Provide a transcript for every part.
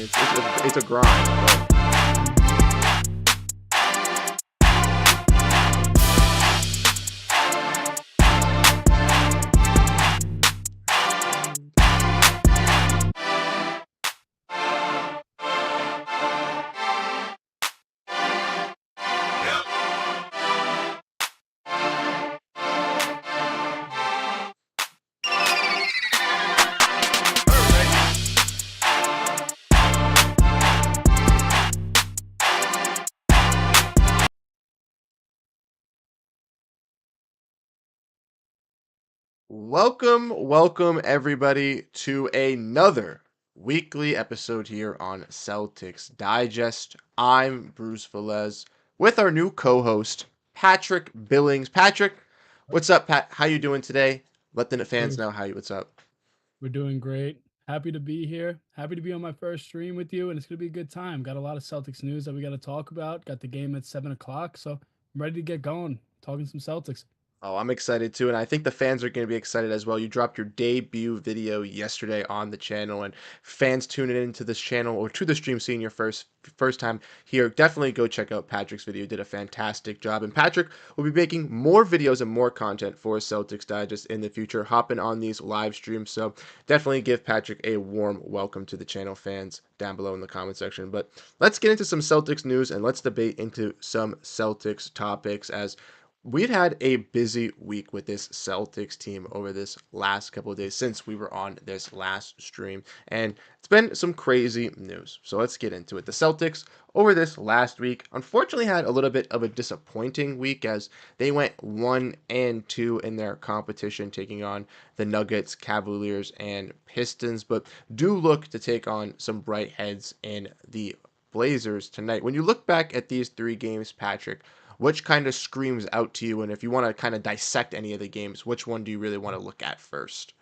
It's a grind. But welcome everybody to another weekly episode here on Celtics Digest. I'm Bruce Veliz with our new co-host Patrick Billings. Patrick, what's up, Pat? How you doing today? Let the fans Bruce, know what's up. we're doing great. Happy to be here. Happy to be on my first stream with you, and it's gonna be a good time. Got a lot of Celtics news that we got to talk about. Got the game at 7 o'clock, so I'm ready to get going. Talking some Celtics. Oh, I'm excited too, and I think the fans are going to be excited as well. You dropped your debut video yesterday on the channel, and fans tuning into this channel or to the stream, seeing your first time here, definitely go check out Patrick's video. Did a fantastic job, and Patrick will be making more videos and more content for Celtics Digest in the future, hopping on these live streams. So definitely give Patrick a warm welcome to the channel, fans down below in the comment section. But let's get into some Celtics news and let's debate into some Celtics topics as we'd had a busy week with this Celtics team over this last couple of days since we were on this last stream, and it's been some crazy news. So let's get into it. The Celtics over this last week unfortunately had a little bit of a disappointing week as they went 1-2 in their competition, taking on the Nuggets, Cavaliers, and Pistons, but do look to take on some bright heads in the Blazers tonight. When you look back at these three games, Patrick, which kind of screams out to you? And if you want to kind of dissect any of the games, which one do you really want to look at first?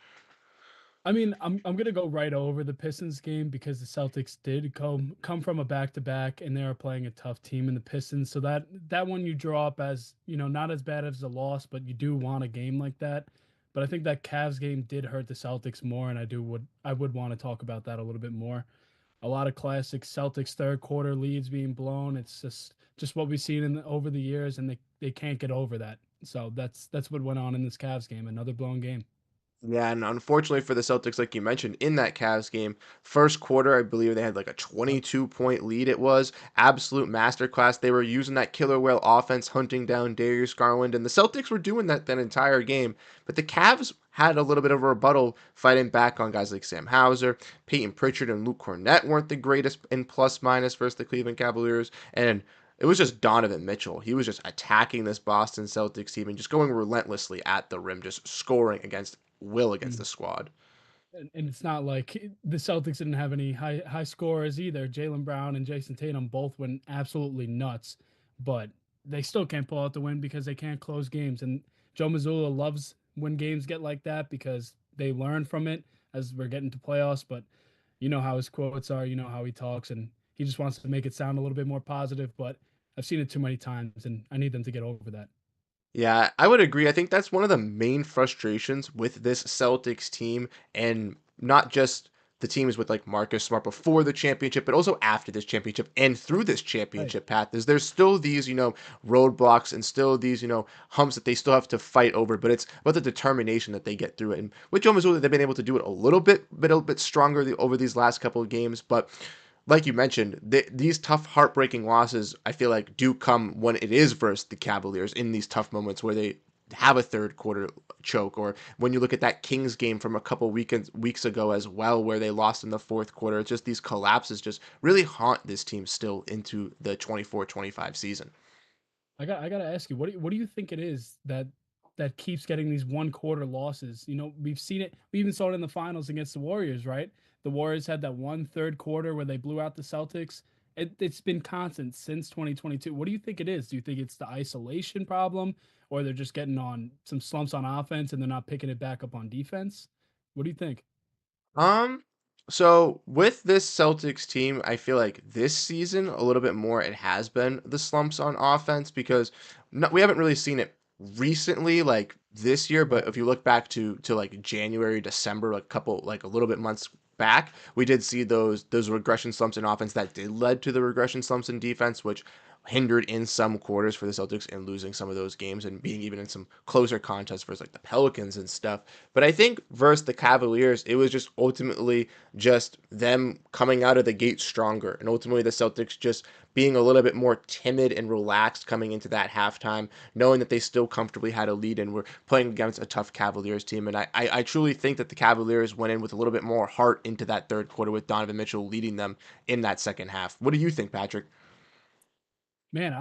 I mean, I'm gonna go right over the Pistons game because the Celtics did come from a back to back, and they are playing a tough team in the Pistons. So that one you draw up as not as bad as a loss, but you do want a game like that. But I think that Cavs game did hurt the Celtics more, and I would want to talk about that a little bit more. A lot of classic Celtics third quarter leads being blown. It's just what we've seen over the years, and they can't get over that. So that's what went on in this Cavs game. Another blown game. Yeah, and unfortunately for the Celtics, like you mentioned, in that Cavs game, first quarter, I believe they had like a 22-point lead. It was absolute masterclass. They were using that killer whale offense, hunting down Darius Garland, and the Celtics were doing that entire game. But the Cavs had a little bit of a rebuttal, fighting back on guys like Sam Hauser, Peyton Pritchard, and Luke Cornett weren't the greatest in plus minus versus the Cleveland Cavaliers, and it was just Donovan Mitchell. He was just attacking this Boston Celtics team and just going relentlessly at the rim, just scoring against the squad. And it's not like the Celtics didn't have any high scorers either. Jaylen Brown and Jayson Tatum both went absolutely nuts, but they still can't pull out the win because they can't close games. And Joe Mazzulla loves when games get like that because they learn from it as we're getting to playoffs. But you know how his quotes are, you know how he talks, and he just wants to make it sound a little bit more positive. But I've seen it too many times, and I need them to get over that. Yeah, I would agree. I think that's one of the main frustrations with this Celtics team, and not just the teams with like Marcus Smart before the championship, but also after this championship and through this Right. championship path is there's still these, roadblocks and still these, humps that they still have to fight over, but it's about the determination that they get through it. And with Joe Mazzulla, they've been able to do it a little bit stronger over these last couple of games, but like you mentioned, these tough, heartbreaking losses, I feel like, do come when it is versus the Cavaliers in these tough moments where they have a third quarter choke, or when you look at that Kings game from a couple weeks ago as well, where they lost in the fourth quarter. It's just these collapses just really haunt this team still into the 24-25 season. I gotta ask you, what do you think it is that keeps getting these one quarter losses? We've seen it. We even saw it in the finals against the Warriors, right? The Warriors had that one third quarter where they blew out the Celtics. It's been constant since 2022. What do you think it is? Do you think it's the isolation problem, or they're just getting on some slumps on offense and they're not picking it back up on defense? What do you think? Um, so with this Celtics team, I feel like this season a little bit more it has been the slumps on offense because no, we haven't really seen it recently like this year, but Right. if you look back to like January, December, like a little bit months back, we did see those regression slumps in offense that did lead to the regression slumps in defense, which hindered in some quarters for the Celtics and losing some of those games and being even in some closer contests versus like the Pelicans and stuff. But I think versus the Cavaliers, it was just ultimately just them coming out of the gate stronger, and ultimately the Celtics just being a little bit more timid and relaxed coming into that halftime, knowing that they still comfortably had a lead and were playing against a tough Cavaliers team. And I truly think that the Cavaliers went in with a little bit more heart into that third quarter with Donovan Mitchell leading them in that second half. What do you think, Patrick? Man,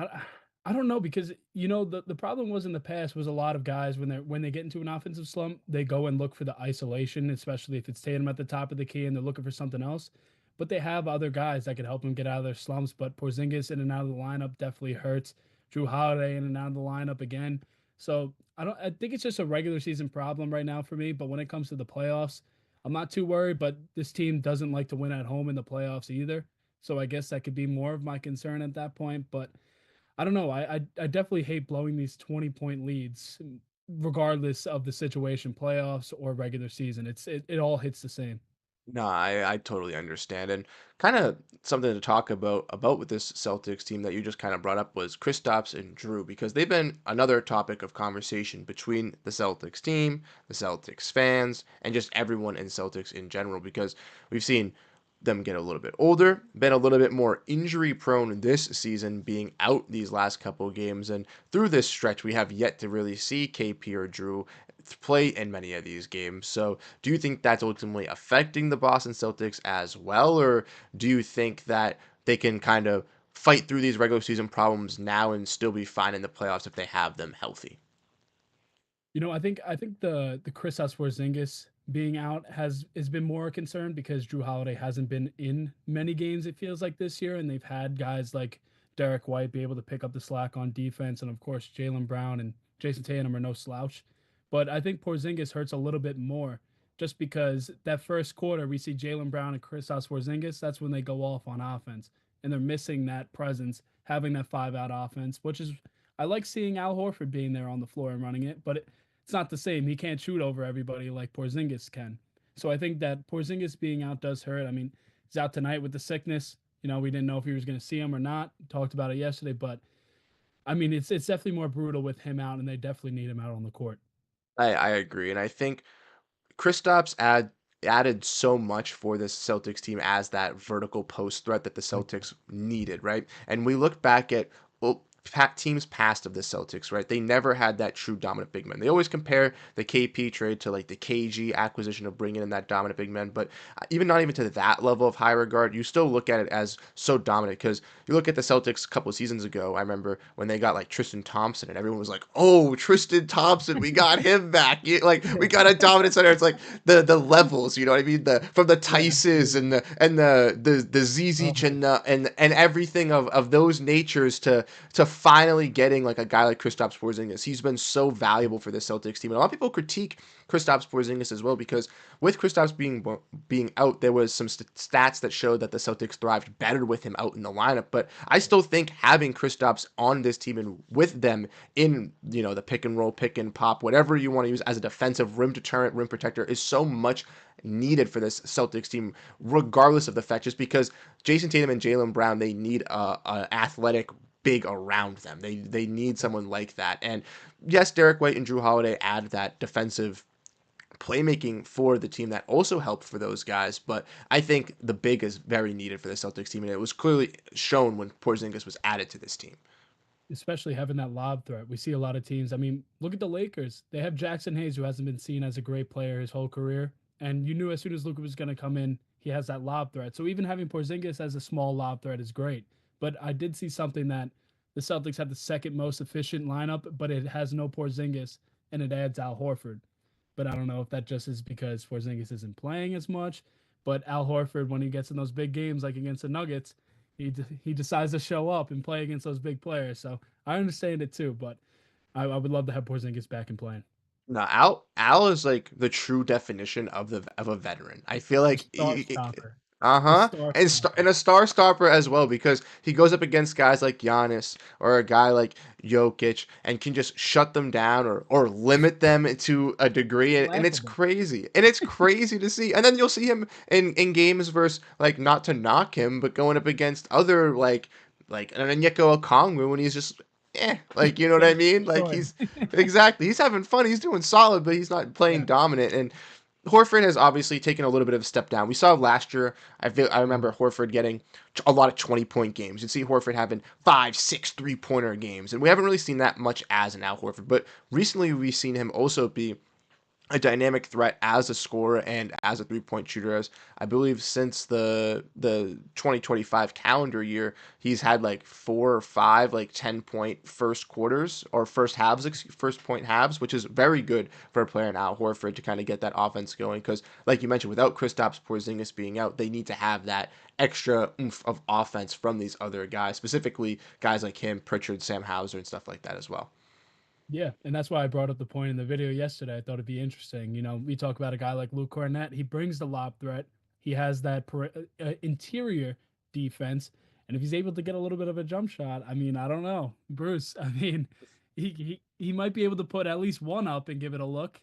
I don't know because the problem was in the past was a lot of guys when they get into an offensive slump, they go and look for the isolation, especially if it's Tatum at the top of the key and they're looking for something else. But they have other guys that can help them get out of their slumps. But Porzingis in and out of the lineup definitely hurts. Jrue Holiday in and out of the lineup again. So I think it's just a regular season problem right now for me. But when it comes to the playoffs, I'm not too worried. But this team doesn't like to win at home in the playoffs either. So I guess that could be more of my concern at that point. But I don't know. I definitely hate blowing these 20-point leads, regardless of the situation, playoffs or regular season. It all hits the same. No, I totally understand. And kind of something to talk about with this Celtics team that you just kind of brought up was Kristaps and Jrue, because they've been another topic of conversation between the Celtics team, the Celtics fans, and just everyone in Celtics in general, because we've seen them get a little bit older, been a little bit more injury prone this season, being out these last couple of games, and through this stretch we have yet to really see KP or Jrue play in many of these games. So do you think that's ultimately affecting the Boston Celtics as well, or do you think that they can kind of fight through these regular season problems now and still be fine in the playoffs if they have them healthy? I think the Kristaps Porzingis being out has been more a concern because Jrue Holiday hasn't been in many games. It feels like this year, and they've had guys like Derrick White be able to pick up the slack on defense, and of course Jaylen Brown and Jayson Tatum are no slouch. But I think Porzingis hurts a little bit more just because that first quarter we see Jaylen Brown and Kristaps Porzingis. That's when they go off on offense, and they're missing that presence, having that 5-out offense, which is I like seeing Al Horford being there on the floor and running it, but it's not the same. He can't shoot over everybody like Porzingis can. So I think that Porzingis being out does hurt. I mean, he's out tonight with the sickness. We didn't know if he was going to see him or not. Talked about it yesterday, but I mean, it's definitely more brutal with him out, and they definitely need him out on the court. I agree, and I think Kristaps added so much for this Celtics team as that vertical post threat that the Celtics needed, right? And we look back at well, teams past of the Celtics, right? They never had that true dominant big man. They always compare the KP trade to like the KG acquisition of bringing in that dominant big man, but even not even to that level of high regard, you still look at it as so dominant because you look at the Celtics a couple of seasons ago. I remember when they got like Tristan Thompson, and everyone was like, "Oh, Tristan Thompson, we got him back! Like we got a dominant center." It's like the levels, you know what I mean? The from the Yeah, Tices absolutely. and the Zizic Oh, and everything of those natures to finally getting like a guy like Kristaps Porzingis. He's been so valuable for the Celtics team. And a lot of people critique Kristaps Porzingis as well because with Kristaps being out, there was some stats that showed that the Celtics thrived better with him out in the lineup. But I still think having Kristaps on this team and with them in the pick and roll, pick and pop, whatever you want to use as a defensive rim deterrent, rim protector is so much needed for this Celtics team, regardless of the fact, just because Jayson Tatum and Jaylen Brown, they need a athletic big around them. They need someone like that. And yes, Derrick White and Jrue Holiday add that defensive playmaking for the team that also helped for those guys. But I think the big is very needed for the Celtics team, and it was clearly shown when Porzingis was added to this team. especially having that lob threat. We see a lot of teams. I mean, look at the Lakers. They have Jackson Hayes, who hasn't been seen as a great player his whole career. And you knew as soon as Luka was going to come in, he has that lob threat. So even having Porzingis as a small lob threat is great. But I did see something that the Celtics have the second most efficient lineup, but it has no Porzingis and it adds Al Horford. But I don't know if that just is because Porzingis isn't playing as much. But Al Horford, when he gets in those big games like against the Nuggets, he decides to show up and play against those big players. So I understand it too, but I would love to have Porzingis back and playing. No, Al is like the true definition of a veteran. I feel A like start stopper. A Uh-huh. star And stopper. a star stopper as well because he goes up against guys like Giannis or a guy like Jokic and can just shut them down or limit them to a degree and it's Laughable. crazy. And it's crazy to see. And then you'll see him in games versus like not to knock him, but going up against other like an Onyeka Okongwu when he's just like you know what I Getting mean? Like destroyed. he's exactly. He's having fun. He's doing solid, but he's not playing Yeah. dominant and Horford has obviously taken a little bit of a step down. We saw last year. I remember Mhm. Horford getting a lot of 20-point games. You'd see Horford having 5, 6 3-pointer games, and we haven't really seen that much as an Al Horford. But recently, we've seen him also be a dynamic threat as a scorer and as a three-point shooter. As I believe since the 2025 calendar year, he's had like 4 or 5 like 10-point first quarters or first halves, first point halves, which is very good for a player in Al Horford to kind of get that offense going. Because like you mentioned, without Kristaps Porzingis being out, they need to have that extra oomph of offense from these other guys, specifically guys like him, Pritchard, Sam Hauser, and stuff like that as well. Yeah, and that's why I brought up the point in the video yesterday. I thought it'd be interesting. We talk about a guy like Luke Cornett. He brings the lob threat. He has that interior defense, and if he's able to get a little bit of a jump shot, I mean, I don't know, Bruce. I mean, he might be able to put at least one up and give it a look.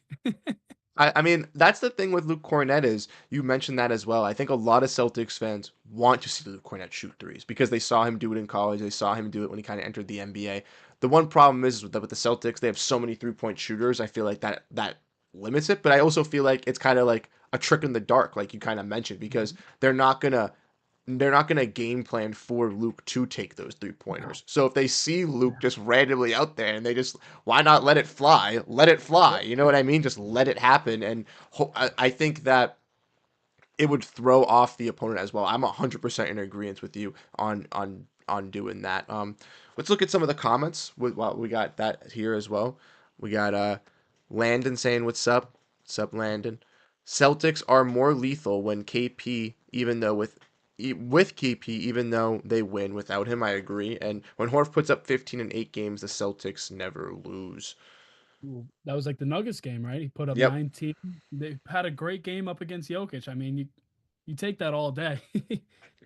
I mean, that's the thing with Luke Cornett is you mentioned that as well. I think a lot of Celtics fans want to see Luke Cornett shoot threes because they saw him do it in college. They saw him do it when he kind of entered the NBA. The one problem is that with the Celtics, they have so many 3-point shooters. I feel like that limits it, but I also feel like it's kind of like a trick in the dark, like you kind of mentioned, because they're not gonna game plan for Luke to take those 3-pointers. No. So if they see Luke Yeah. just randomly out there and they just why not let it fly? Let it fly. Yep. You know what I mean? Just let it happen. And I think that it would throw off the opponent as well. I'm 100% in agreement with you on doing that. Let's look at some of the comments. Well, we got that here as well. We got Landon saying what's up. What's up, Landon? Celtics are more lethal when KP, even though with KP, even though they win without him, I agree. And when Horf puts up 15 in 8 games, the Celtics never lose. Ooh, that was like the Nuggets game, right? He put up Yep. 19. They had a great game up against Jokic. I mean, you take that all day.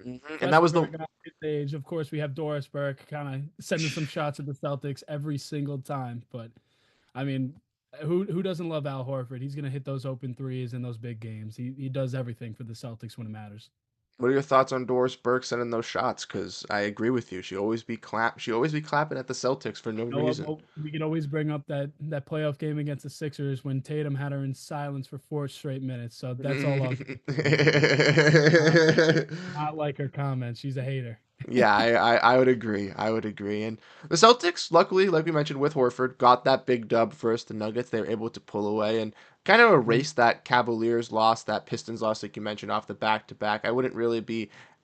And that Especially was for the a guy his age. Of course, we have Doris Burke kind of sending some shots at the Celtics every single time. But I mean, who doesn't love Al Horford? He's gonna hit those open threes in those big games. He does everything for the Celtics when it matters. What are your thoughts on Doris Burke sending those shots? Because I agree with you. She always be clapping at the Celtics for no You know what? reason. Well, we can always bring up that playoff game against the Sixers when Tatum had her in silence for 4 straight minutes. So that's all I'll give her credit for. Not, not like her comments. She's a hater. Yeah, I would agree. I would agree. And the Celtics, luckily, like we mentioned with Horford, got that big dub first. The Nuggets, they were able to pull away and kind of erase that Cavaliers loss, that Pistons loss, like you mentioned, off the back to back. I'm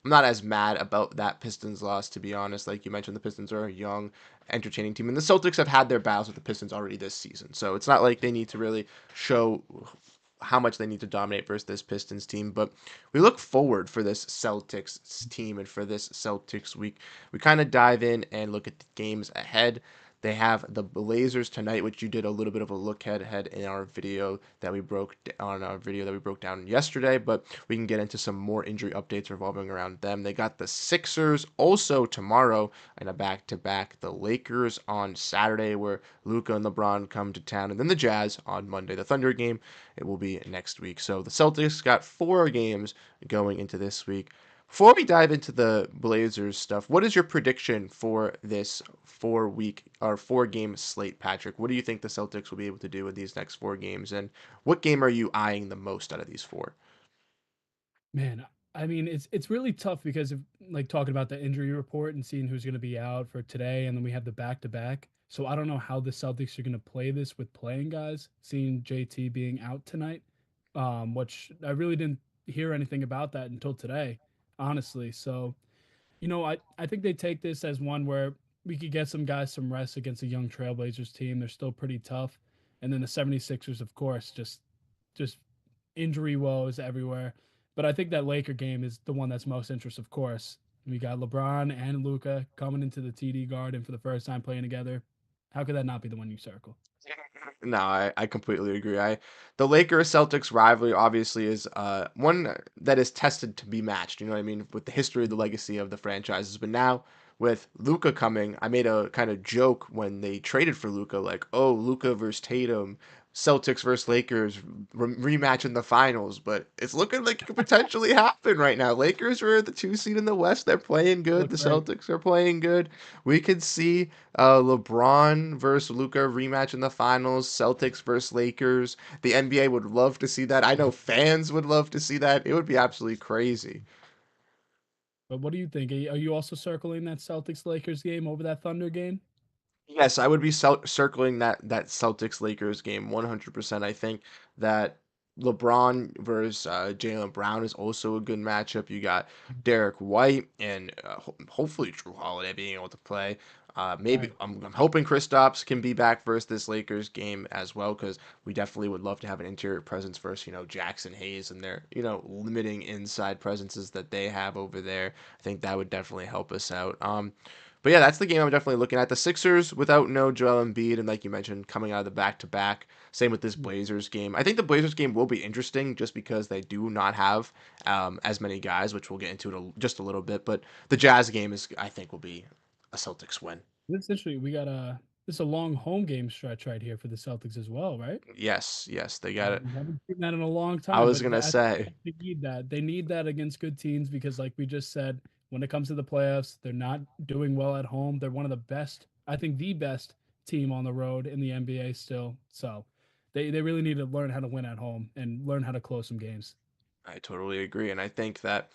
not as mad about that Pistons loss, to be honest. Like you mentioned, the Pistons are a young, entertaining team. And the Celtics have had their battles with the Pistons already this season. So it's not like they need to really show how much they need to dominate versus this Pistons team. But we look forward for this Celtics team and for this Celtics week. We kind of dive in and look at the games ahead. They have the Blazers tonight, which you did a little bit of a look ahead in our video that we broke down yesterday. But we can get into some more injury updates revolving around them. They got the Sixers also tomorrow in a back-to-back. The Lakers on Saturday, where Luka and LeBron come to town, and then the Jazz on Monday. The Thunder game it will be next week. So the Celtics got 4 games going into this week. Before we dive into the Blazers stuff, what is your prediction for this 4 week or 4 game slate, Patrick? What do you think the Celtics will be able to do in these next 4 games? And what game are you eyeing the most out of these four? Man, I mean, it's really tough because of like talking about the injury report and seeing who's going to be out for today, and then we have the back to back. So I don't know how the Celtics are going to play this with playing guys. Seeing JT being out tonight, which I really didn't hear anything about that until today, honestly. So I think they take this as one where we could get some guys some rest against a young Trailblazers team. They're still pretty tough, and then the 76ers, of course, just injury woes everywhere. But I think that Laker game is the one that's most interest, of course. We got LeBron and Luca coming into the TD Garden for the first time playing together. How could that not be the one you circle? No, I completely agree. The Lakers Celtics rivalry obviously is one that is tested to be matched, you know what I mean, with the history, the legacy of the franchises. But now with Luca coming, I made a kind of joke when they traded for Luca, like, oh, Luca versus Tatum, Celtics versus Lakers rematch in the finals. But it's looking like it could potentially happen right now. Lakers are the 2 seed in the West. They're playing good. Look The great. Celtics are playing good. We could see LeBron versus Luca rematch in the finals, Celtics versus Lakers. The NBA would love to see that. I know fans would love to see that. It would be absolutely crazy. But what do you think? Are you also circling that Celtics Lakers game over that Thunder game? Yes, I would be circling that Celtics Lakers game 100%. I think that LeBron versus Jaylen Brown is also a good matchup. You got Derrick White and hopefully Jrue Holiday being able to play. Maybe Right. I'm hoping Kristaps can be back versus this Lakers game as well because we definitely would love to have an interior presence versus Jackson Hayes and their limiting inside presences that they have over there. I think that would definitely help us out. But yeah, that's the game I'm definitely looking at. The Sixers without no Joel Embiid, and like you mentioned, coming out of the back to back. Same with this Blazers game. I think the Blazers game will be interesting just because they do not have as many guys, which we'll get into it just a little bit. But the Jazz game is, I think, will be a Celtics win. This interesting. We got a this is a long home game stretch right here for the Celtics as well, right? Yes, yes, they got it. We haven't seen that in a long I time, was but gonna I think say. they need that. They need that against good teams because, like we just said, when it comes to the playoffs, they're not doing well at home. They're one of the best, I think, the best team on the road in the NBA still. So they really need to learn how to win at home and learn how to close some games. I totally agree, and I think that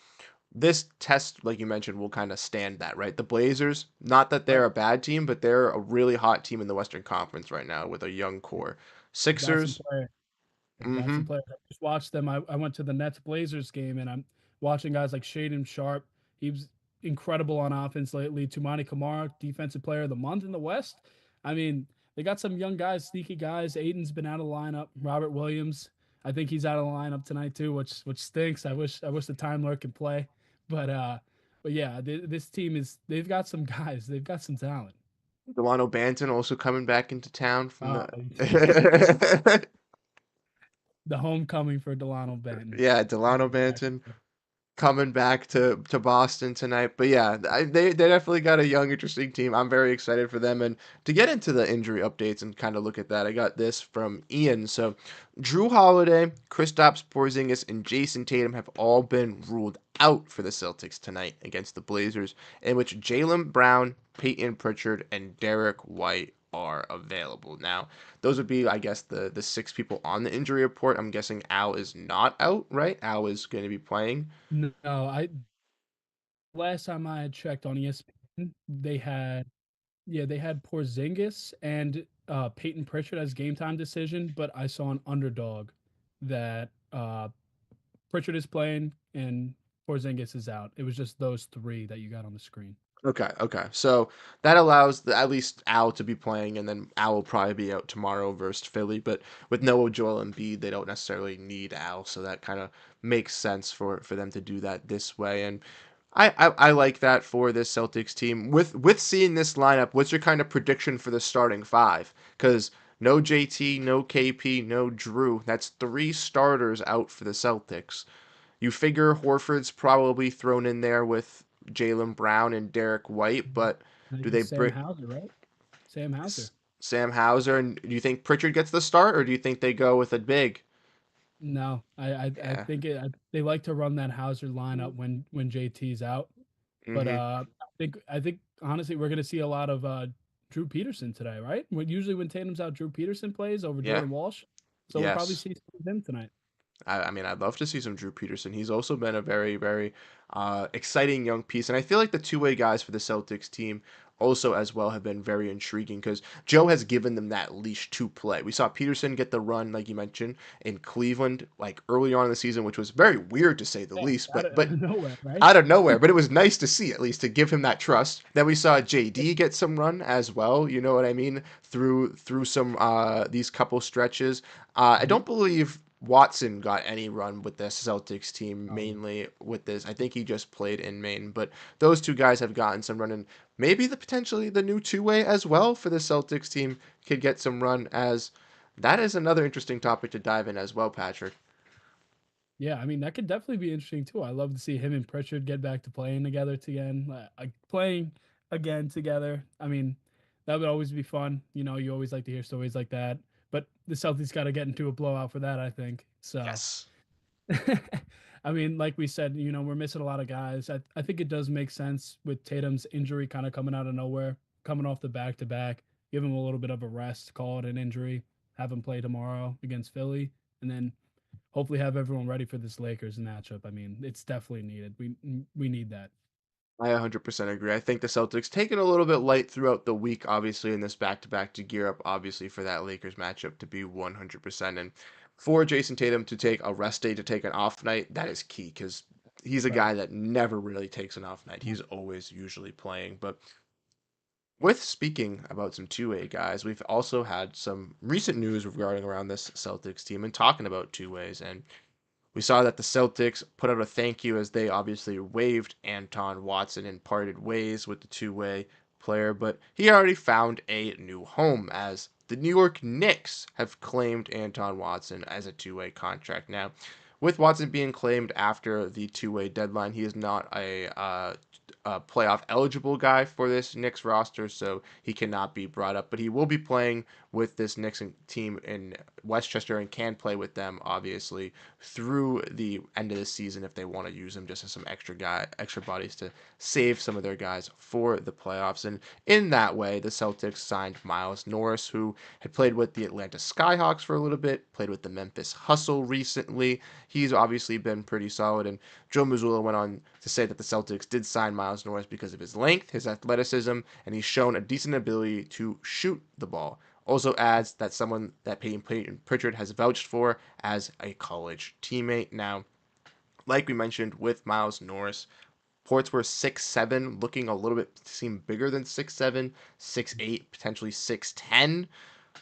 this test, like you mentioned, will kind of stand that, right? The Blazers, not that they're Right. a bad team, but they're a really hot team in the Western Conference right now with a young core. They've got some Sixers, players. They've got mm-hmm. some players. I just watched them. I went to the Nets Blazers game and I'm watching guys like Shaden Sharp. He was incredible on offense lately. Tumani Kamara, defensive player of the month in the West. I mean, they got some young guys, sneaky guys. Aiden's been out of lineup. Robert Williams, I think he's out of the lineup tonight too, which stinks. I wish the Time Lord could play, but uh, but yeah, this team is they've got some guys. They've got some talent. Delano Banton also coming back into town from Uh, the the homecoming for Delano Banton. yeah, Delano Banton coming back to Boston tonight. But yeah, they definitely got a young, interesting team. I'm very excited for them. And to get into the injury updates and kind of look at that, I got this from Ian. So, Jrue Holiday, Kristaps Porziņģis, and Jayson Tatum have all been ruled out for the Celtics tonight against the Blazers, in which Jaylen Brown, Peyton Pritchard, and Derrick White are available. Now, those would be, I guess, the 6 people on the injury report. I'm guessing Al is not out, right? Al is going to be playing. No, I last time I had checked on ESPN, they had Porzingis and Peyton Pritchard as game time decision, but I saw an underdog that Pritchard is playing and Porzingis is out. It was just those three that you got on the screen. Okay, okay. So that allows at least Al to be playing, and then Al will probably be out tomorrow versus Philly. But with no Joel Embiid, they don't necessarily need Al, so that kind of makes sense for them to do that this way. And I like that for this Celtics team. With seeing this lineup, what's your kind of prediction for the starting five? Because no JT, no KP, no Jrue. That's 3 starters out for the Celtics. You figure Horford's probably thrown in there with Jaylen Brown and Derrick White, but I do think they it's Sam bring Hauser, right? Sam Hauser. Sam Hauser? And do you think Pritchard gets the start, or do you think they go with a big? No, I Yeah. think they like to run that Hauser lineup when JT's out. But Mm-hmm. I think honestly we're gonna see a lot of Drew Peterson today, right? Usually when Tatum's out, Drew Peterson plays over Yeah. Jordan Walsh. So we'll probably Yes. see some of him tonight. I mean, I'd love to see some Drew Peterson. He's also been a very, very exciting young piece. And I feel like the two-way guys for the Celtics team also as well have been very intriguing because Joe has given them that leash to play. We saw Peterson get the run, like you mentioned, in Cleveland, like early on in the season, which was very weird to say the Yeah, least, out but of, out of nowhere, right? out of nowhere, but it was nice to see at least to give him that trust. Then we saw JD get some run as well, you know what I mean, through some these couple stretches. I Mhm. don't believe Watson got any run with the Celtics team Um, mainly with this. I think he just played in Maine, but those two guys have gotten some run and maybe the potentially the new two-way as well for the Celtics team could get some run as That is another interesting topic to dive in as well, Patrick. Yeah, I mean that could definitely be interesting too. I love to see him and Pritchard get back to playing together again, playing again together. I mean, that would always be fun. You know, you always like to hear stories like that. But the Celtics got to get into a blowout for that, I think. So, Yes. I mean, like we said, you know, we're missing a lot of guys. I think it does make sense with Tatum's injury kind of coming out of nowhere, coming off the back to back. Give him a little bit of a rest, call it an injury, have him play tomorrow against Philly, and then hopefully have everyone ready for this Lakers matchup. I mean, it's definitely needed. We need that. I 100% agree. I think the Celtics taking a little bit light throughout the week, obviously, in this back-to-back to gear up, obviously, for that Lakers matchup to be 100%. And for Jayson Tatum to take a rest day, to take an off night, that is key because he's a Right. guy that never really takes an off night. He's always usually playing. But with speaking about some two-way guys, we've also had some recent news regarding around this Celtics team and talking about two-ways. And we saw that the Celtics put out a thank you as they obviously waived Anton Watson and parted ways with the two-way player, but he already found a new home as the New York Knicks have claimed Anton Watson as a two-way contract. Now, with Watson being claimed after the two-way deadline, he is not a playoff eligible guy for this Knicks roster, so he cannot be brought up. But he will be playing with this Knicks team in Westchester and can play with them, obviously, through the end of the season if they want to use him just as some extra bodies to save some of their guys for the playoffs. And in that way, the Celtics signed Miles Norris, who had played with the Atlanta Skyhawks for a little bit, played with the Memphis Hustle recently. He's obviously been pretty solid, and Joe Mazzulla went on to say that the Celtics did sign Miles Norris because of his length, his athleticism, and he's shown a decent ability to shoot the ball. Also adds that someone that Peyton Pritchard has vouched for as a college teammate. Now, like we mentioned with Miles Norris, Ports were 6'7", looking a little bit seem bigger than 6'7", 6'8", potentially 6'10".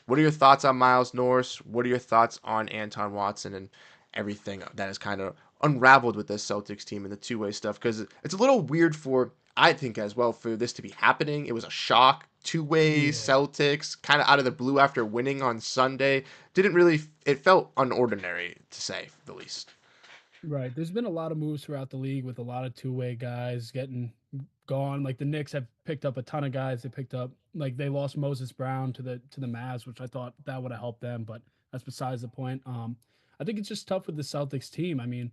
What are your thoughts on Miles Norris? What are your thoughts on Anton Watson and everything that is kind of unraveled with this Celtics team and the two-way stuff? Because it's a little weird for, I think, as well, for this to be happening. It was a shock. Two-way Yeah. Celtics, kind of out of the blue after winning on Sunday. Didn't really, it felt unordinary, to say the least. Right. There's been a lot of moves throughout the league with a lot of two-way guys getting gone. Like the Knicks have picked up a ton of guys. They picked up like they lost Moses Brown to the Mavs, which I thought that would have helped them, but that's besides the point. I think it's just tough with the Celtics team. I mean,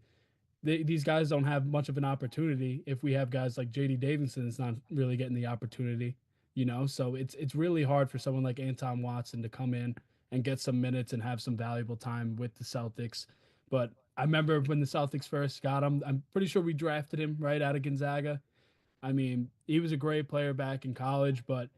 these guys don't have much of an opportunity if we have guys like JD Davidson that's not really getting the opportunity, you know. So it's really hard for someone like Anton Watson to come in and get some minutes and have some valuable time with the Celtics. But I remember when the Celtics first got him, I'm pretty sure we drafted him right out of Gonzaga. I mean, he was a great player back in college, but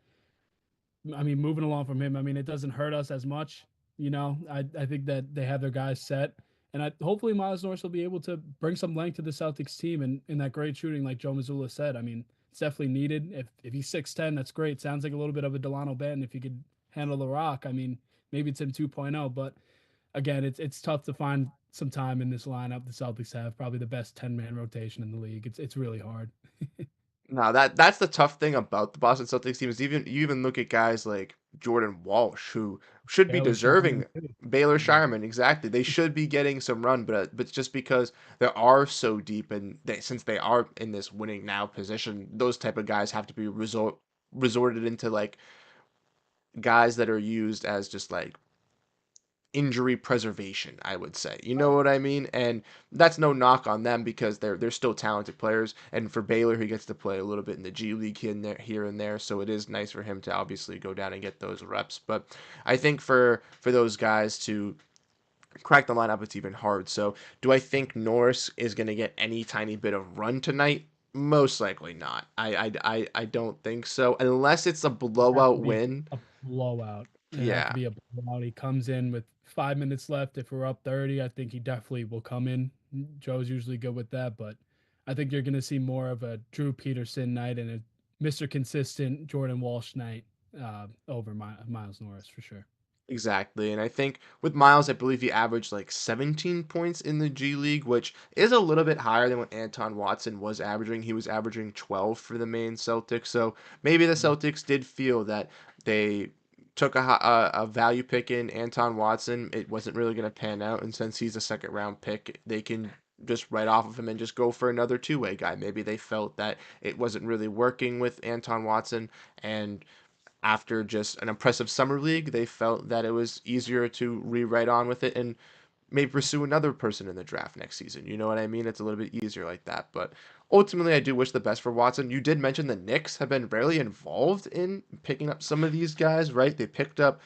I mean, moving along from him, I mean, it doesn't hurt us as much. You know, I think that they have their guys set, and hopefully Miles Norris will be able to bring some length to the Celtics team and in that great shooting, like Joe Mazzulla said. I mean, it's definitely needed. If he's 6'10", that's great. Sounds like a little bit of a Delano Ben if he could handle the rock. I mean, maybe it's him 2.0, but again, it's tough to find some time in this lineup. The Celtics have probably the best 10-man rotation in the league. It's really hard. No, that's the tough thing about the Boston Celtics team is you even look at guys like Jordan Walsh who should be Baylor Sharman deserving. too. Baylor Yeah. Shireman, exactly. They should be getting some run, but just because they are so deep and since they are in this winning now position, those type of guys have to be resorted into like guys that are used as just like injury preservation, I would say. You know Right. what I mean? And that's no knock on them because they're still talented players. And for Baylor, he gets to play a little bit in the G League here and there, so it is nice for him to obviously go down and get those reps. But I think for those guys to crack the lineup, it's even hard. So do I think Norris is going to get any tiny bit of run tonight? Most likely not. I don't think so unless it's a It'd have to blowout be win. a blowout. It'd have to Yeah. be a blowout. He comes in with 5 minutes left. If we're up 30, I think he definitely will come in. Joe's usually good with that, but I think you're going to see more of a Drew Peterson night and a Mr. Consistent Jordan Walsh night over Miles Norris for sure. Exactly. And I think with Miles, I believe he averaged like 17 points in the G League, which is a little bit higher than what Anton Watson was averaging. He was averaging 12 for the main Celtics. So maybe the Mm. Celtics did feel that they took a value pick in Anton Watson. It wasn't really going to pan out, and since he's a second round pick, they can just write off of him and just go for another two-way guy. Maybe they felt that it wasn't really working with Anton Watson, and after just an impressive summer league, they felt that it was easier to rewrite on with it and maybe pursue another person in the draft next season. You know what I mean? It's a little bit easier like that. But ultimately, I do wish the best for Watson. You did mention the Knicks have been rarely involved in picking up some of these guys, right? They picked up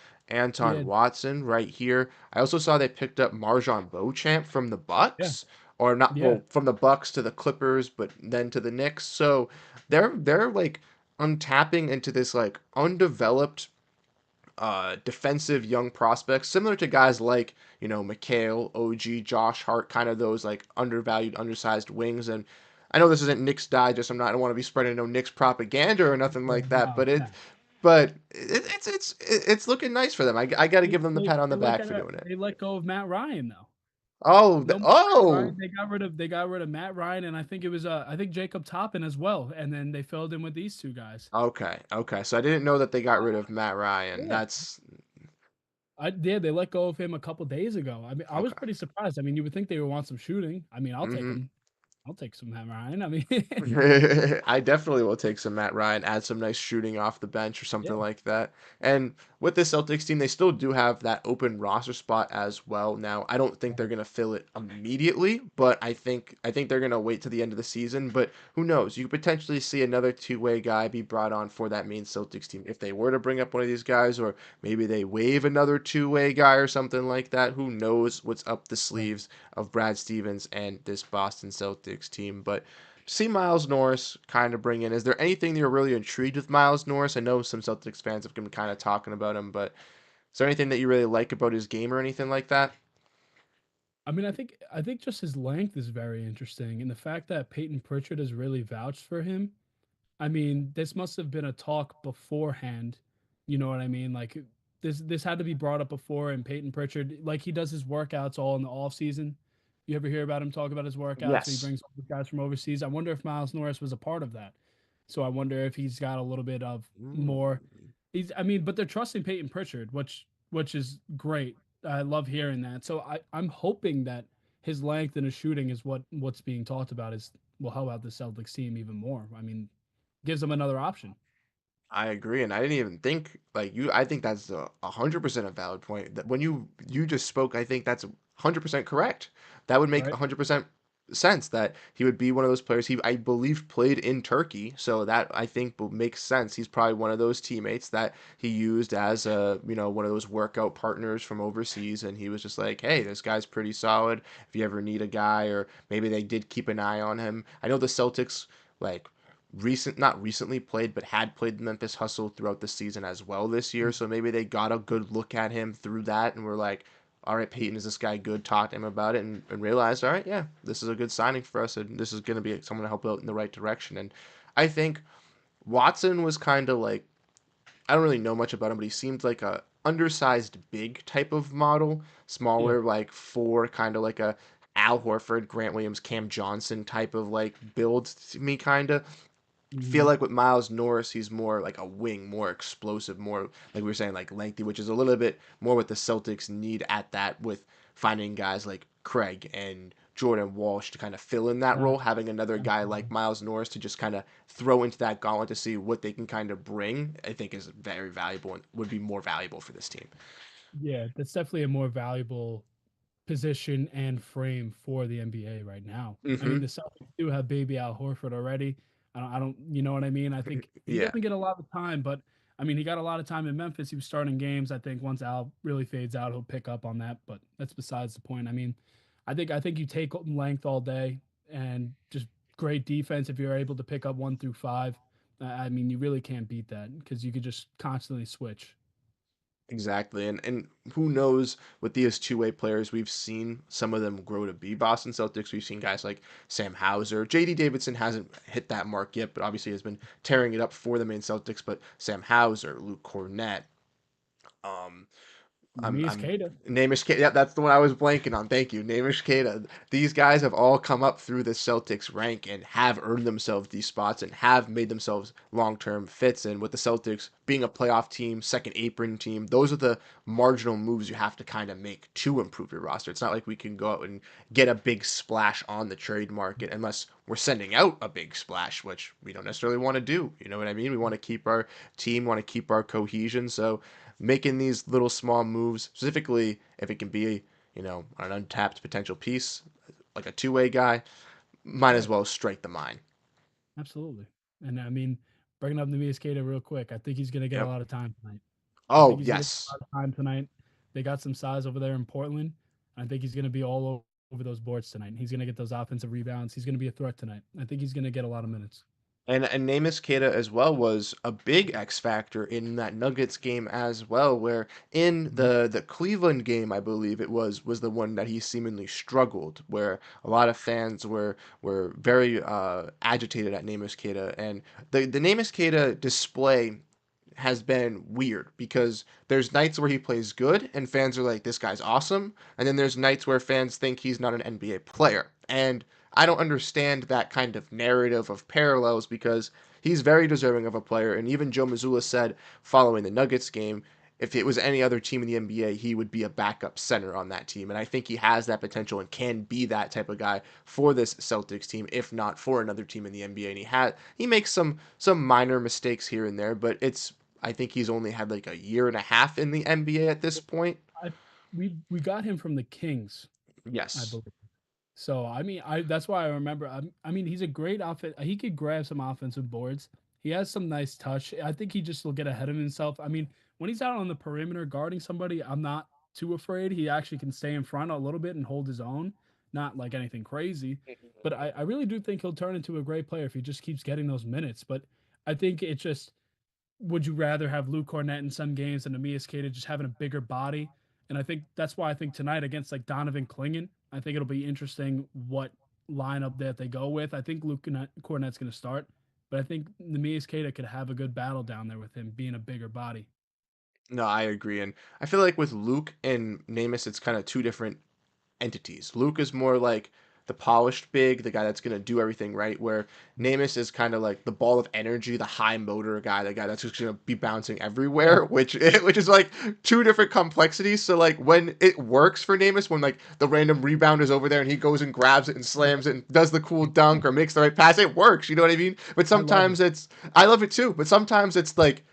Yeah, Anton Watson right here. I also saw they picked up Marjon Beauchamp from the yeah, Bucks. Or not, yeah. well, from the Bucks to the Clippers, but then to the Knicks. So they're like untapping into this like undeveloped defensive young prospects, similar to guys like, McHale, OG, Josh Hart, kind of those like undervalued, undersized wings. And I know this isn't Knicks Digest. I don't want to be spreading no Knicks propaganda or nothing Yeah, like that, no, but no. it's looking nice for them. I got to They give them the they pat on the they let back go for doing it. they let go of Matt Ryan though. Oh, No more Matt oh, Ryan. They got rid of Matt Ryan, and I think it was I think Jacob Toppin as well, and then they filled in with these two guys. okay, okay. So I didn't know that they got rid of Matt Ryan. Yeah. That's I did. They let go of him a couple days ago. I mean, I was okay. pretty surprised. I mean, you would think they would want some shooting. I mean, I'll take Mm-hmm. him. I'll take some Matt Ryan. I mean, I definitely will take some Matt Ryan, add some nice shooting off the bench or something yeah, like that. And with the Celtics team, they still do have that open roster spot as well. Now, I don't think they're gonna fill it immediately, but I think they're gonna wait to the end of the season. But who knows? You could potentially see another two-way guy be brought on for that main Celtics team if they were to bring up one of these guys, or maybe they waive another two-way guy or something like that. Who knows what's up the right. sleeves of Brad Stevens and this Boston Celtics team? But see Miles Norris kind of bring in. Is there anything that you're really intrigued with Miles Norris? I know some Celtics fans have been kind of talking about him, but is there anything that you really like about his game or anything like that? I mean, I think just his length is very interesting, and the fact that Peyton Pritchard has really vouched for him. I mean, this must have been a talk beforehand. You know what I mean? Like this had to be brought up before. And Peyton Pritchard, like he does his workouts all in the off season. You ever hear about him talk about his workouts? So he Yes. brings all these guys from overseas. I wonder if Miles Norris was a part of that. So I wonder if he's got a little bit of Mm. more. I mean, but they're trusting Peyton Pritchard, which is great. I love hearing that. So I'm hoping that his length and his shooting is what's being talked about is will help out the Celtics team even more. I mean, gives them another option, I agree, and I didn't even think like you. I think that's 100% a valid point. That when you just spoke, I think that's 100% correct. That would make right? 100% sense that he would be one of those players. He, I believe, played in Turkey, so that I think will make sense. He's probably one of those teammates that he used as a one of those workout partners from overseas, and he was just like, hey, this guy's pretty solid. If you ever need a guy, or maybe they did keep an eye on him. I know the Celtics like not recently played, but had played the Memphis Hustle throughout the season as well this year. So maybe they got a good look at him through that and were like, all right, Peyton, is this guy good? Talk to him about it and realized, all right, yeah, this is a good signing for us and this is going to be someone to help out in the right direction. And I think Watson was kind of like, I don't really know much about him, but he seemed like a undersized big type of model, Yeah. smaller like four, kind of like a Al Horford, Grant Williams, Cam Johnson type of like build to me, kind of feel Mhm. like with Miles Norris, he's more like a wing, more explosive, more like we were saying, like lengthy, which is a little bit more what the Celtics need at that with finding guys like Craig and Jordan Walsh to kind of fill in that Yeah, role. Having another guy like absolutely. Miles Norris to just kind of throw into that gauntlet to see what they can kind of bring, I think is very valuable and would be more valuable for this team. Yeah, that's definitely a more valuable position and frame for the NBA right now. I mean, Mm-hmm. the Celtics do have baby Al Horford already. I don't, you know what I mean? I think he Yeah, doesn't get a lot of time, but I mean, he got a lot of time in Memphis. He was starting games. I think once Al really fades out, he'll pick up on that, but that's besides the point. I mean, I think you take length all day and just great defense if you're able to pick up 1 through 5. I mean, you really can't beat that because you could just constantly switch. exactly. And who knows with these two-way players, we've seen some of them grow to be Boston Celtics. We've seen guys like Sam Hauser. JD Davidson hasn't hit that mark yet, but obviously has been tearing it up for the main Celtics. But Sam Hauser, Luke Cornett, um, I'm Miaskata. Namish Keita. Yeah, that's the one I was blanking on. Thank you, Namish Keita. These guys have all come up through the Celtics rank and have earned themselves these spots and have made themselves long-term fits. And with the Celtics being a playoff team, second apron team, those are the marginal moves you have to kind of make to improve your roster. It's not like we can go out and get a big splash on the trade market unless we're sending out a big splash, which we don't necessarily want to do. You know what I mean? We want to keep our team, want to keep our cohesion. So making these little small moves, specifically if it can be, an untapped potential piece, like a two-way guy, might as Right. well strike the mine. Absolutely. And I mean, bringing up the Miaskata real quick, I think he's going to get a Yep. lot of time tonight. I think Oh, he's going to get a yes. lot of time tonight. They got some size over there in Portland. I think he's going to be all over those boards tonight. He's going to get those offensive rebounds. He's going to be a threat tonight. I think he's going to get a lot of minutes. And Namus Keita as well was a big X factor in that Nuggets game as well, where in Mhm. the Cleveland game, I believe it was the one that he seemingly struggled, where a lot of fans were very agitated at Namus Keita, and the Namus Keita display has been weird because there's nights where he plays good and fans are like, this guy's awesome. And then there's nights where fans think he's not an NBA player. And I don't understand that kind of narrative of parallels because he's very deserving of a player. And even Joe Mazzulla said following the Nuggets game, if it was any other team in the NBA, he would be a backup center on that team. And I think he has that potential and can be that type of guy for this Celtics team, if not for another team in the NBA. And he makes some minor mistakes here and there, but I think he's only had like a year and a half in the NBA at this point. I we got him from the Kings, I Yes. believe. So I mean, I that's why I remember. I mean, he's a great offense. He could grab some offensive boards. He has some nice touch. I think he just will get ahead of himself. I mean, when he's out on the perimeter guarding somebody, I'm not too afraid. He actually can stay in front a little bit and hold his own. Not like anything crazy, but I really do think he'll turn into a great player if he just keeps getting those minutes. But I think it just would you rather have Luke Cornett in some games than Amias Queta just having a bigger body? And I think that's why I think tonight against like Donovan Clingan, I think it'll be interesting what lineup that they go with. I think Luke Cornett's going to start, but I think Amias Queta could have a good battle down there with him being a bigger body. No, I agree. And I feel like with Luke and Namus, it's kind of two different entities. Luke is more like the polished big, the guy that's going to do everything right, where Namus is kind of like the ball of energy, the high motor guy, the guy that's just going to be bouncing Right. everywhere, which is like two different complexities. So like when it works for Namus, when like the random rebound is over there and he goes and grabs it and slams it and does the cool dunk or makes the right pass, it works. You know what I mean? But I love it. sometimes I love it too, but sometimes it's like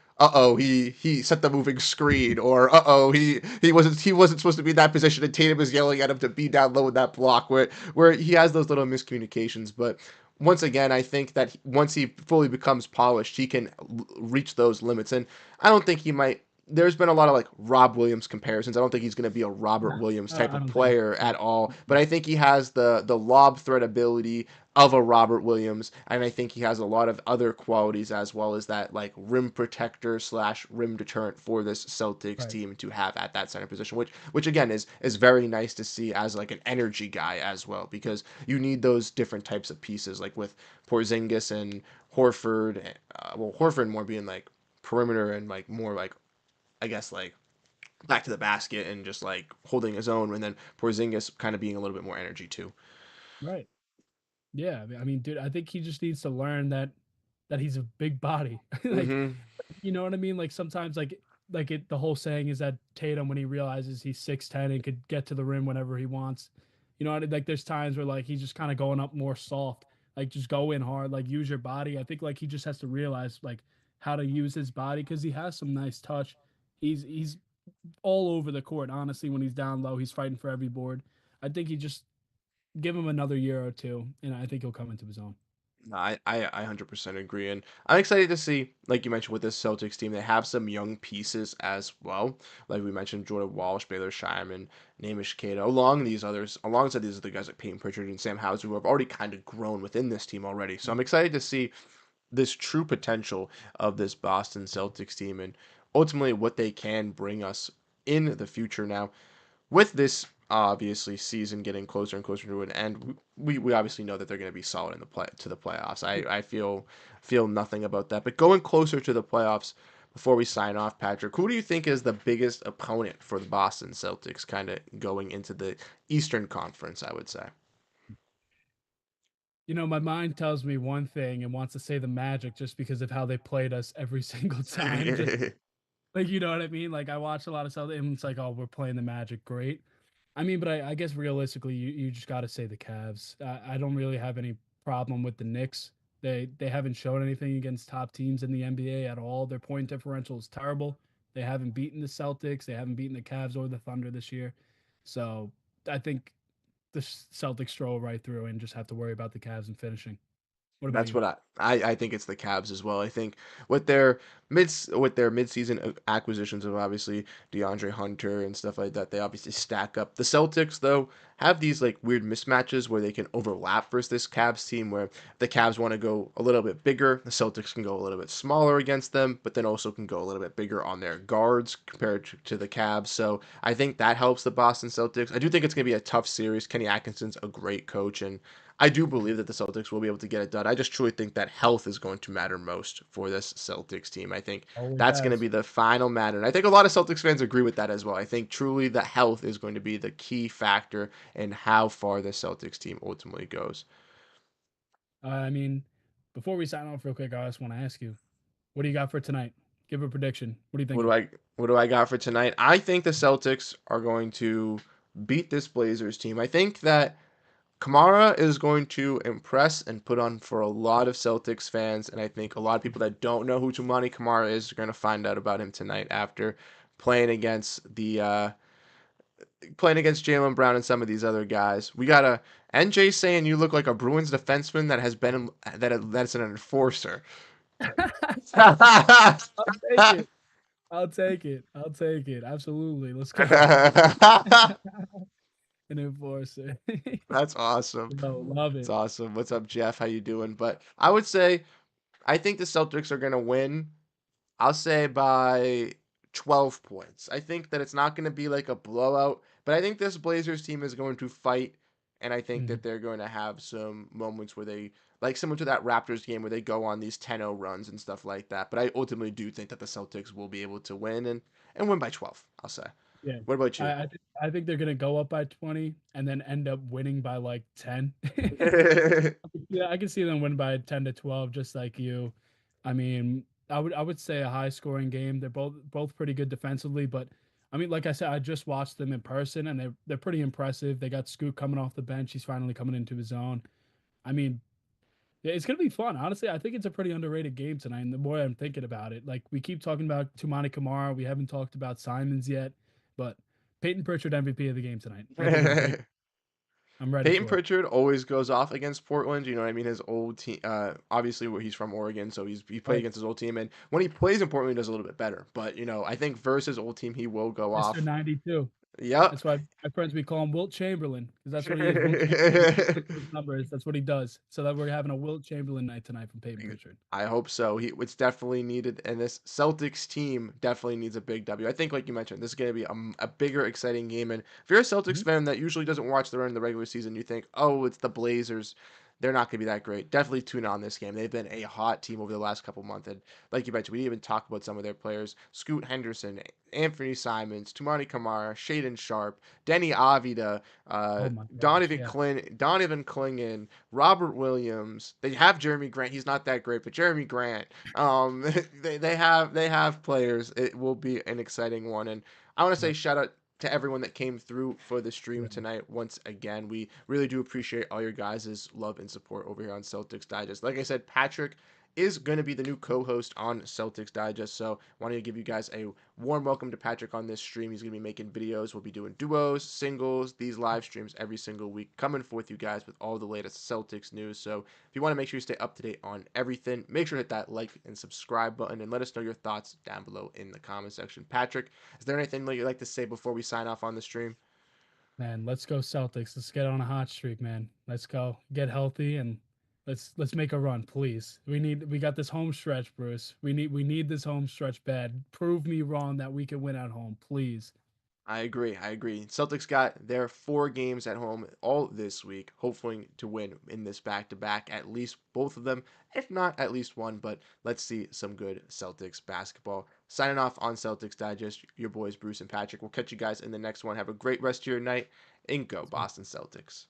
he set the moving screen, or he wasn't supposed to be in that position, and Tatum is yelling at him to be down low in that block, where he has those little miscommunications. But once again, I think that once he fully becomes polished, he can reach those limits, and I don't think he might. There's been a lot of like Rob Williams comparisons. I don't think he's going to be a Robert No, Williams type I of don't think player so. at all, but I think he has the lob threat ability of a Robert Williams, and I think he has a lot of other qualities as well as that like rim protector slash rim deterrent for this Celtics Right. team to have at that center position, which again is very nice to see as like an energy guy as well, because you need those different types of pieces like with Porzingis and Horford. Horford more being like perimeter and like more like I guess like back to the basket and just like holding his own, and then Porzingis kind of being a little bit more energy too. Right. Yeah. I mean, dude, I think he just needs to learn that he's a big body. Like, Mm-hmm. you know what I mean? Like sometimes the whole saying is that Tatum when he realizes he's 6'10" and could get to the rim whenever he wants. You know, like there's times where like he's just kind of going up more soft, like just go in hard, like use your body. I think like he just has to realize like how to use his body because he has some nice touch. He's all over the court, honestly, when he's down low, he's fighting for every board. I think he just give him another year or two, and I think he'll come into his own. No, I 100% agree, and I'm excited to see, like you mentioned, with this Celtics team, they have some young pieces as well. Like we mentioned, Jordan Walsh, Baylor Scheinman, Namish Keita, alongside these other guys like Peyton Pritchard and Sam Hauser, who have already kind of grown within this team already. So I'm excited to see this true potential of this Boston Celtics team and ultimately what they can bring us in the future. Now, with this obviously season getting closer and closer to an end, we obviously know that they're going to be solid in the playoffs. I feel nothing about that. But going closer to the playoffs, before we sign off, Patrick, who do you think is the biggest opponent for the Boston Celtics kind of going into the Eastern Conference, I would say? My mind tells me one thing and wants to say the Magic just because of how they played us every single time. Just like, you know what I mean? Like, I watch a lot of Celtics, and it's like, oh, we're playing the Magic, great. I mean, but I guess realistically, you just got to say the Cavs. I don't really have any problem with the Knicks. They haven't shown anything against top teams in the NBA at all. Their point differential is terrible. They haven't beaten the Celtics. They haven't beaten the Cavs or the Thunder this year. So I think the Celtics stroll right through and just have to worry about the Cavs and finishing. What about That's you? what I think it's the Cavs as well. I think with their midseason acquisitions of obviously DeAndre Hunter and stuff like that, they obviously stack up. The Celtics though have these like weird mismatches where they can overlap versus this Cavs team where the Cavs want to go a little bit bigger, the Celtics can go a little bit smaller against them, but then also can go a little bit bigger on their guards compared to the Cavs. So I think that helps the Boston Celtics. I do think it's going to be a tough series. Kenny Atkinson's a great coach, and I do believe that the Celtics will be able to get it done. I just truly think that health is going to matter most for this Celtics team. I think Always that's going to has. be the final matter. And I think a lot of Celtics fans agree with that as well. I think truly the health is going to be the key factor in how far the Celtics team ultimately goes. I mean, before we sign off real quick, I just want to ask you, what do you got for tonight? Give a prediction. What are you What do thinking? I what do I got for tonight? I think the Celtics are going to beat this Blazers team. I think that Kamara is going to impress and put on for a lot of Celtics fans, and I think a lot of people that don't know who Tumani Kamara is are going to find out about him tonight after playing against the playing against Jaylen Brown and some of these other guys. We got a NJ saying you look like a Bruins defenseman that has been that's an enforcer. I'll take it. I'll take it. I'll take it. Absolutely. Let's go. An enforcer. That's awesome. No, love That's it. awesome. What's up, Jeff? How you doing? But I would say I think the Celtics are going to win. I'll say by 12 points. I think that it's not going to be like a blowout, but I think this Blazers team is going to fight, and I think Mhm. that they're going to have some moments where they, like similar to that Raptors game where they go on these 10-0 runs and stuff like that. But I ultimately do think that the Celtics will be able to win and win by 12, I'll say. Yeah. What about you? I think they're gonna go up by 20 and then end up winning by like 10. Yeah, I can see them win by 10 to 12, just like you. I mean, I would say a high scoring game. They're both pretty good defensively, but I mean, like I said, I just watched them in person and they're pretty impressive. They got Scoot coming off the bench. He's finally coming into his own. I mean, yeah, it's gonna be fun. Honestly, I think it's a pretty underrated game tonight. And the more I'm thinking about it, like we keep talking about Tumani Kamara, we haven't talked about Simons yet, but Peyton Pritchard MVP of the game tonight. I think it's a great. I'm ready Peyton for it. Pritchard always goes off against Portland. You know what I mean? His old team, obviously, where he's from Oregon, so he played Right, against his old team, and when he plays in Portland, he does a little bit better. But I think versus old team, he will go Mr. off. 92. Yep. That's why my friends we call him Wilt Chamberlain because that's what he is. Wilt Chamberlain. When he picks those numbers, that's what he does. So that we're having a Wilt Chamberlain night tonight from Peyton Pritchard. I hope so. It's definitely needed, and this Celtics team definitely needs a big W. I think, like you mentioned, this is going to be a bigger, exciting game. And if you're a Celtics Mhm. fan that usually doesn't watch the run in the regular season, you think, oh, it's the Blazers. They're not going to be that great. Definitely tune on this game. They've been a hot team over the last couple months. And like you mentioned, we didn't even talk about some of their players. Scoot Henderson, Anthony Simons, Tumani Kamara, Shaden Sharp, Denny Avida, Oh my gosh, yeah. Donovan Clingan, Robert Williams. They have Jeremy Grant. He's not that great, but Jeremy Grant. Um, they have players. It will be an exciting one, and I want to say Yep. shout out to everyone that came through for the stream Yeah. tonight. Once again, we really do appreciate all your guys' love and support over here on Celtics Digest. Like I said, Patrick is going to be the new co-host on Celtics Digest. So wanted to give you guys a warm welcome to Patrick on this stream. He's going to be making videos. We'll be doing duos, singles, these live streams every single week, coming forth you guys with all the latest Celtics news. So if you want to make sure you stay up to date on everything, make sure to hit that like and subscribe button and let us know your thoughts down below in the comment section. Patrick, is there anything that you'd like to say before we sign off on the stream? Man, let's go Celtics. Let's get on a hot streak, man. Let's go. Get healthy and let's make a run, please. We got this home stretch, Bruce. We need this home stretch bad. Prove me wrong that we can win at home, please. I agree. I agree. Celtics got their 4 games at home all this week, hoping to win in this back to back, at least both of them, if not at least one. But let's see some good Celtics basketball. Signing off on Celtics Digest, your boys Bruce and Patrick. We'll catch you guys in the next one. Have a great rest of your night, and go Boston Celtics.